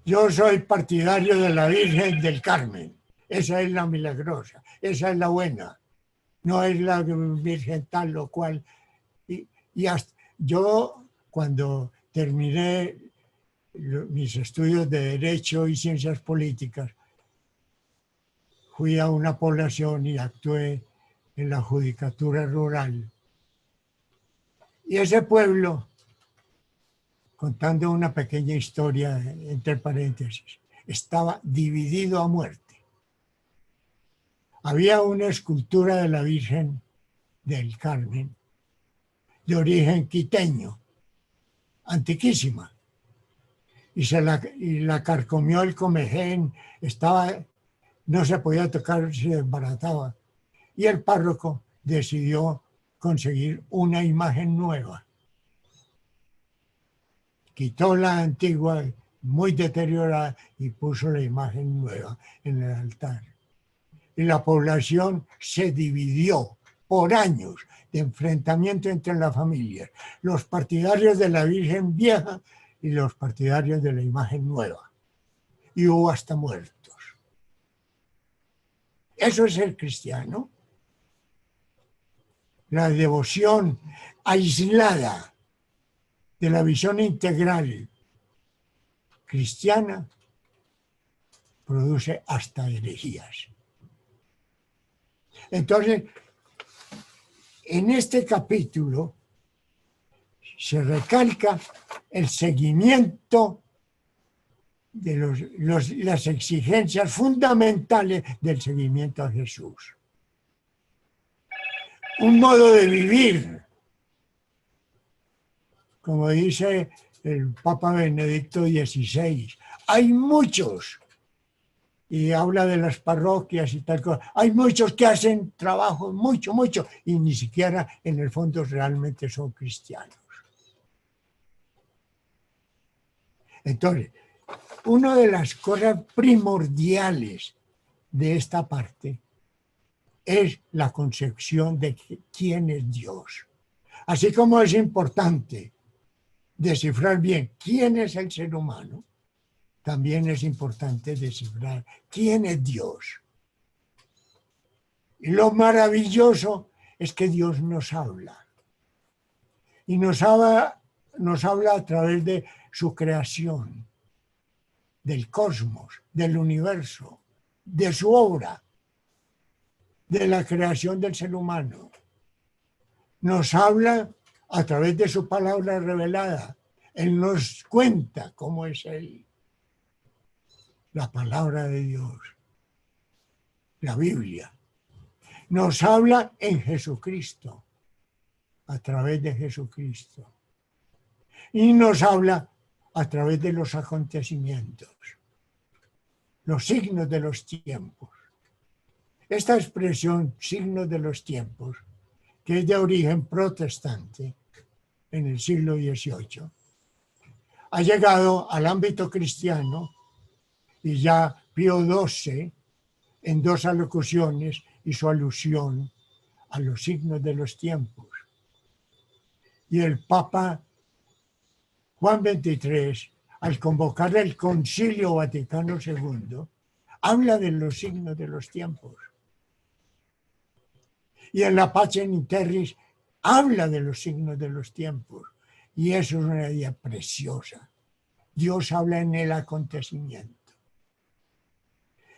Yo soy partidario de la Virgen del Carmen, esa es la milagrosa, esa es la buena, no es la Virgen tal o cual. Y hasta yo, cuando terminé mis estudios de Derecho y Ciencias Políticas, fui a una población y actué en la judicatura rural. Y ese pueblo, contando una pequeña historia entre paréntesis, estaba dividido a muerte. Había una escultura de la Virgen del Carmen de origen quiteño, antiquísima, y la carcomió el comején, no se podía tocar, se desbarataba. Y el párroco decidió conseguir una imagen nueva. Quitó la antigua, muy deteriorada, y puso la imagen nueva en el altar. Y la población se dividió por años de enfrentamiento entre las familias. Los partidarios de la Virgen vieja y los partidarios de la imagen nueva. y hubo hasta muertos. Eso es ser cristiano. La devoción aislada de la visión integral cristiana produce hasta herejías. Entonces, en este capítulo se recalca el seguimiento de las exigencias fundamentales del seguimiento a Jesús. Un modo de vivir, como dice el Papa Benedicto XVI. Hay muchos, y habla de las parroquias y tal cosa, hay muchos que hacen trabajo mucho, y ni siquiera en el fondo realmente son cristianos. Entonces, una de las cosas primordiales de esta parte es la concepción de quién es Dios. Así como es importante descifrar bien quién es el ser humano, también es importante descifrar quién es Dios. Y lo maravilloso es que Dios nos habla. Y nos habla a través de su creación, del cosmos, del universo, de su obra, de la creación del ser humano. Nos habla a través de su palabra revelada. Él nos cuenta cómo es Él. La palabra de Dios, la Biblia. Nos habla en Jesucristo, a través de Jesucristo. Y nos habla a través de los acontecimientos, los signos de los tiempos. Esta expresión, signos de los tiempos, que es de origen protestante en el siglo XVIII, ha llegado al ámbito cristiano y ya Pío XII, en dos alocuciones, hizo alusión a los signos de los tiempos. Y el Papa Juan XXIII, al convocar el Concilio Vaticano II, habla de los signos de los tiempos. Y en la Pacem in Terris habla de los signos de los tiempos. Y eso es una idea preciosa. Dios habla en el acontecimiento.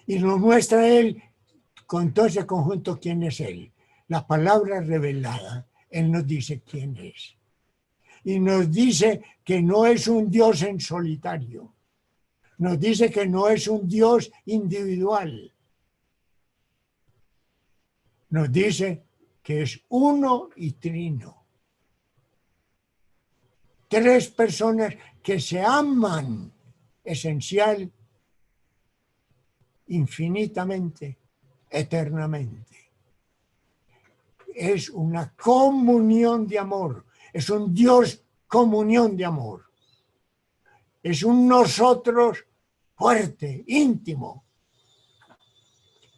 Y nos muestra Él, con todo ese conjunto, quién es Él. La palabra revelada, Él nos dice quién es. Y nos dice que no es un Dios en solitario. Nos dice que no es un Dios individual. Nos dice que es uno y trino. Tres personas que se aman esencial, infinitamente, eternamente. Es una comunión de amor. Es un Dios comunión de amor. Es un nosotros fuerte, íntimo.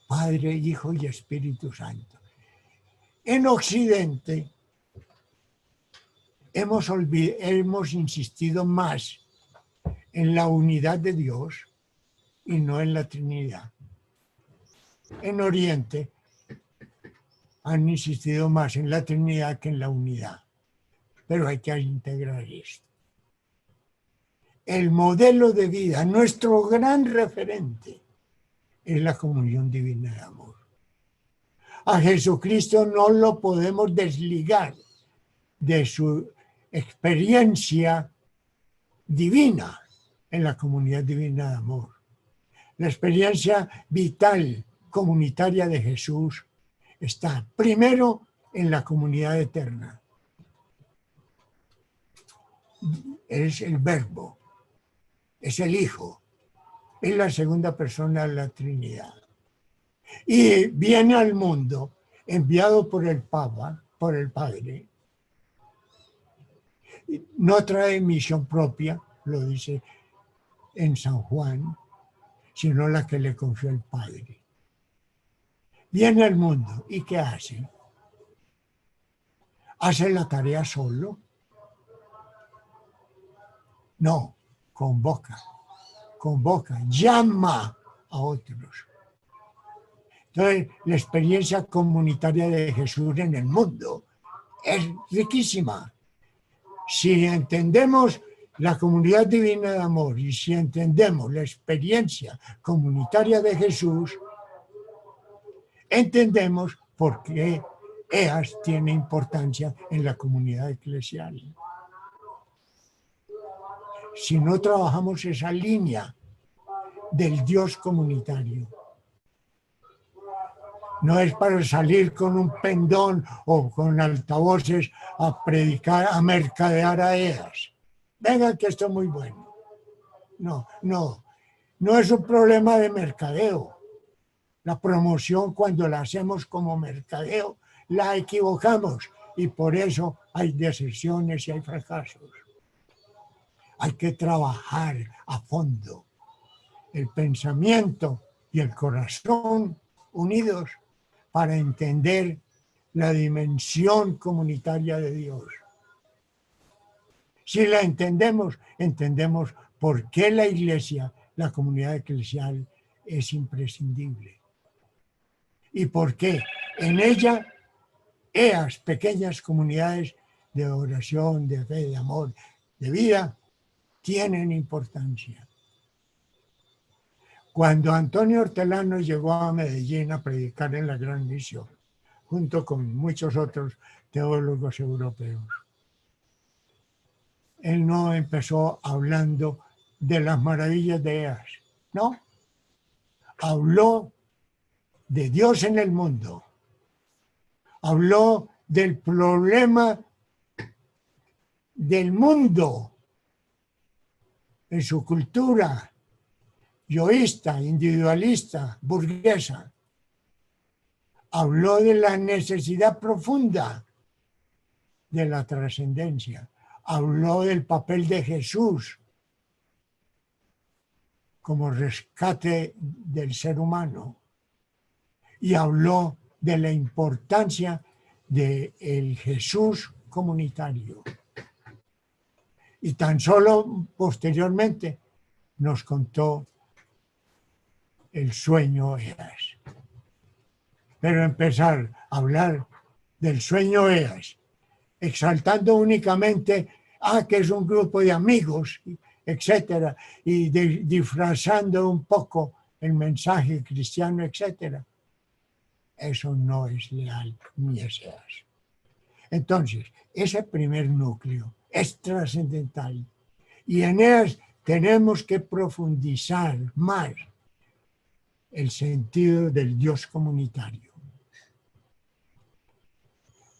Padre, Hijo y Espíritu Santo. En Occidente hemos insistido más en la unidad de Dios y no en la Trinidad. En Oriente han insistido más en la Trinidad que en la unidad. Pero hay que integrar esto. El modelo de vida, nuestro gran referente, es la comunión divina de amor. A Jesucristo no lo podemos desligar de su experiencia divina en la comunidad divina de amor. La experiencia vital comunitaria de Jesús está primero en la comunidad eterna. Es el Verbo, es el Hijo, es la segunda persona de la Trinidad. Y viene al mundo enviado por el Papa, por el Padre. No trae misión propia, lo dice en San Juan, sino la que le confió el Padre. Viene al mundo, ¿y qué hace? ¿Hace la tarea solo? No, convoca. convoca, llama a otros. Entonces, la experiencia comunitaria de Jesús en el mundo es riquísima. Si entendemos la comunidad divina de amor y si entendemos la experiencia comunitaria de Jesús, entendemos por qué EAS tiene importancia en la comunidad eclesial. Si no trabajamos esa línea del Dios comunitario, no es para salir con un pendón o con altavoces a predicar, a mercadear a EAS. Venga, que esto es muy bueno. No es un problema de mercadeo. La promoción, cuando la hacemos como mercadeo, la equivocamos y por eso hay decepciones y hay fracasos. Hay que trabajar a fondo el pensamiento y el corazón unidos para entender la dimensión comunitaria de Dios. Si la entendemos, entendemos por qué la iglesia, la comunidad eclesial, es imprescindible. Y por qué en ella, esas pequeñas comunidades de oración, de fe, de amor, de vida, tienen importancia. Cuando Antonio Hortelano llegó a Medellín a predicar en la Gran Misión, junto con muchos otros teólogos europeos, él no empezó hablando de las maravillas de EAS, no. Habló de Dios en el mundo. Habló del problema del mundo en su cultura yoísta, individualista, burguesa. Habló de la necesidad profunda de la trascendencia. Habló del papel de Jesús como rescate del ser humano. Y habló de la importancia del Jesús comunitario. Y tan solo posteriormente nos contó el sueño EAS. Pero empezar a hablar del sueño EAS, exaltando únicamente que es un grupo de amigos, etcétera, y disfrazando un poco el mensaje cristiano, etcétera, eso no es leal ni es EAS. Entonces, ese primer núcleo es trascendental y en EAS tenemos que profundizar más el sentido del Dios comunitario.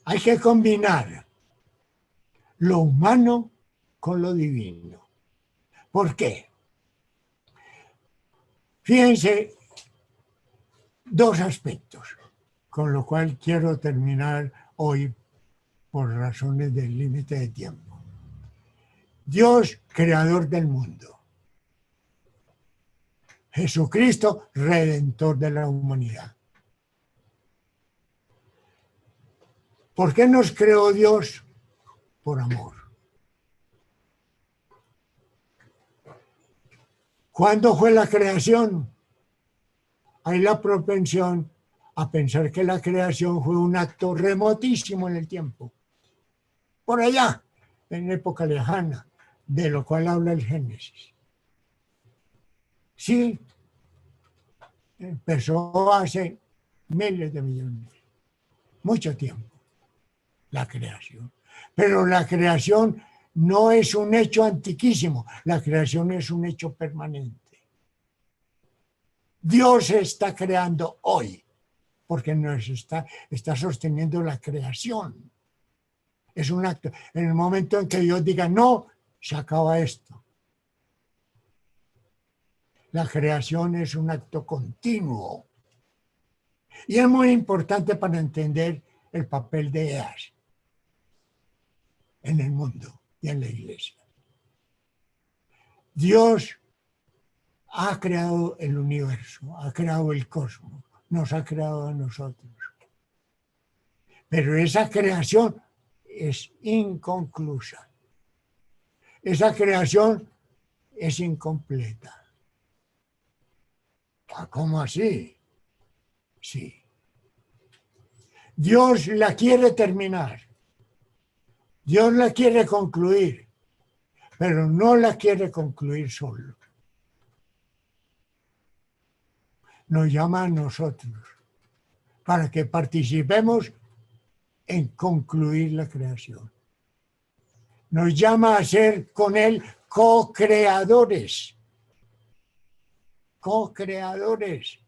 Hay que combinar lo humano con lo divino. ¿Por qué? Fíjense, dos aspectos, con lo cual quiero terminar hoy por razones del límite de tiempo. Dios, creador del mundo. Jesucristo, redentor de la humanidad. ¿Por qué nos creó Dios? Por amor. ¿Cuándo fue la creación? Hay la propensión a pensar que la creación fue un acto remotísimo en el tiempo. Por allá, en época lejana, de lo cual habla el Génesis. Sí, empezó hace miles de millones, mucho tiempo, la creación. Pero la creación no es un hecho antiquísimo, la creación es un hecho permanente. Dios está creando hoy, porque nos está sosteniendo la creación. Es un acto. En el momento en que Dios diga, no, se acaba esto. La creación es un acto continuo. Y es muy importante para entender el papel de EAS en el mundo y en la iglesia. Dios ha creado el universo, ha creado el cosmos, nos ha creado a nosotros. Pero esa creación es inconclusa. Esa creación es incompleta. ¿Cómo así? Sí. Dios la quiere terminar. Dios la quiere concluir, pero no la quiere concluir solo. Nos llama a nosotros para que participemos en concluir la creación. Nos llama a ser con Él co-creadores. Co-creadores.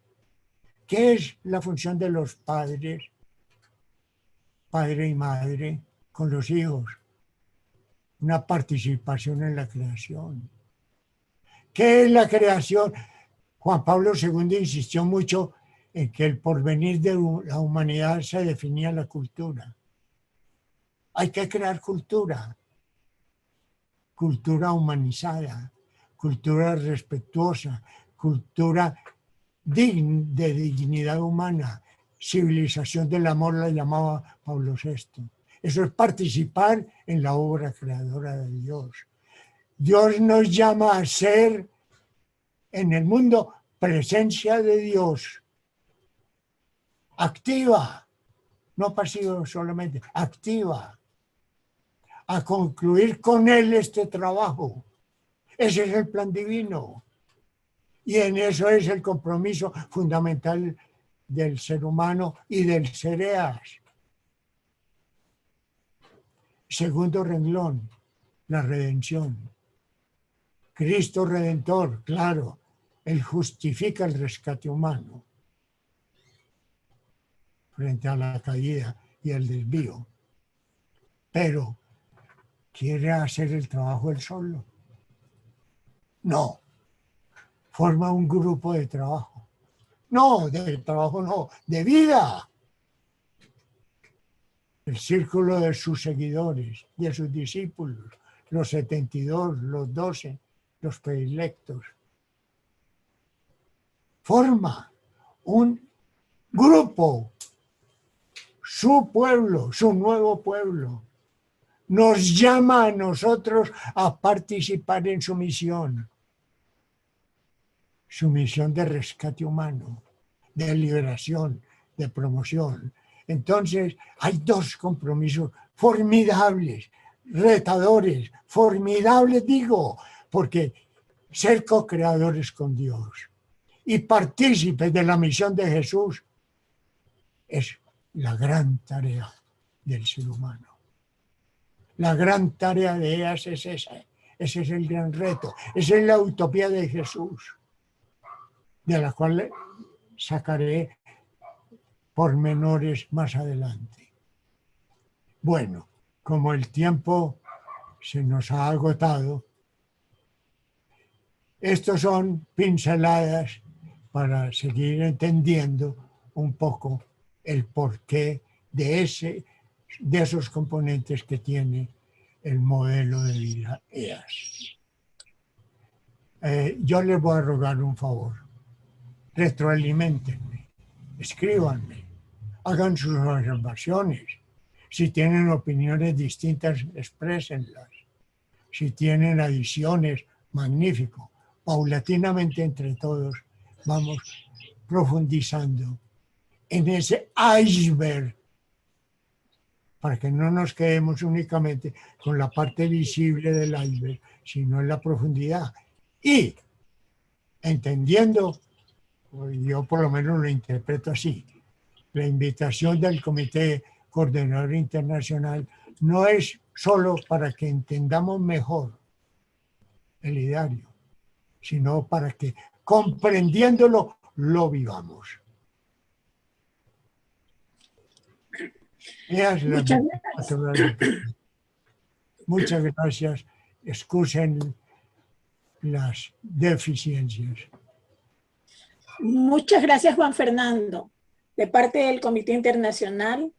¿Qué es la función de los padres, padre y madre, con los hijos? Una participación en la creación. ¿Qué es la creación? Juan Pablo II insistió mucho en que el porvenir de la humanidad se definía en la cultura. Hay que crear cultura. Cultura humanizada, cultura respetuosa, cultura de dignidad humana, civilización del amor, la llamaba Pablo VI. Eso es participar en la obra creadora de Dios. Dios nos llama a ser en el mundo presencia de Dios, activa, no pasiva solamente, activa, a concluir con Él este trabajo. Ese es el plan divino. Y en eso es el compromiso fundamental del ser humano y del sereas. Segundo renglón, la redención. Cristo Redentor, claro, Él justifica el rescate humano frente a la caída y el desvío. Pero, ¿quiere hacer el trabajo él solo? No. Forma un grupo de trabajo. No, de trabajo no, de vida. El círculo de sus seguidores, de sus discípulos, los 72, los 12, los predilectos. Forma un grupo, su pueblo, su nuevo pueblo. Nos llama a nosotros a participar en su misión de rescate humano, de liberación, de promoción. Entonces, hay dos compromisos formidables, retadores, formidables digo, porque ser co-creadores con Dios y partícipes de la misión de Jesús es la gran tarea del ser humano. La gran tarea de ellas es esa. Ese es el gran reto. Esa es la utopía de Jesús, de la cual sacaré pormenores más adelante. Bueno, como el tiempo se nos ha agotado, estos son pinceladas para seguir entendiendo un poco el porqué de esos componentes que tiene el modelo de vida EAS. Yo les voy a rogar un favor. Retroaliméntenme, escríbanme, hagan sus observaciones. Si tienen opiniones distintas, exprésenlas. Si tienen adiciones, magnífico. Paulatinamente entre todos vamos profundizando en ese iceberg para que no nos quedemos únicamente con la parte visible del iceberg, sino en la profundidad. Y entendiendo, yo por lo menos lo interpreto así, la invitación del Comité Coordinador Internacional no es solo para que entendamos mejor el ideario, sino para que comprendiéndolo lo vivamos. Muchas gracias. Excusen las deficiencias. Muchas gracias, Juan Fernando. De parte del Comité Internacional,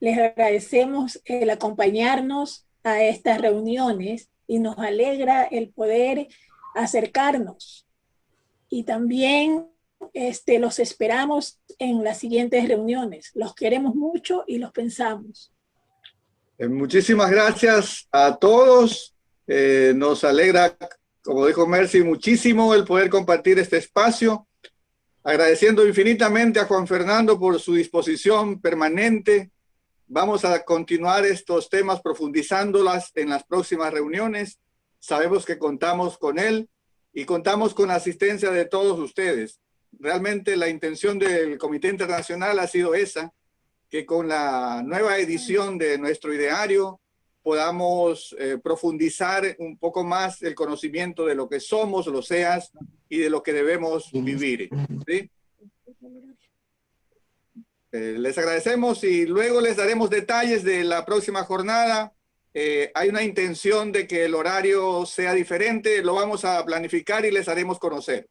les agradecemos el acompañarnos a estas reuniones y nos alegra el poder acercarnos. Y también los esperamos en las siguientes reuniones. Los queremos mucho y los pensamos. Muchísimas gracias a todos. Nos alegra, como dijo Mercy, muchísimo el poder compartir este espacio. Agradeciendo infinitamente a Juan Fernando por su disposición permanente. Vamos a continuar estos temas profundizándolas en las próximas reuniones. Sabemos que contamos con él y contamos con la asistencia de todos ustedes. Realmente la intención del Comité Internacional ha sido esa, que con la nueva edición de nuestro ideario podamos profundizar un poco más el conocimiento de lo que somos los CEAS y de lo que debemos vivir, ¿sí? Les agradecemos y luego les daremos detalles de la próxima jornada. Hay una intención de que el horario sea diferente, lo vamos a planificar y les haremos conocer.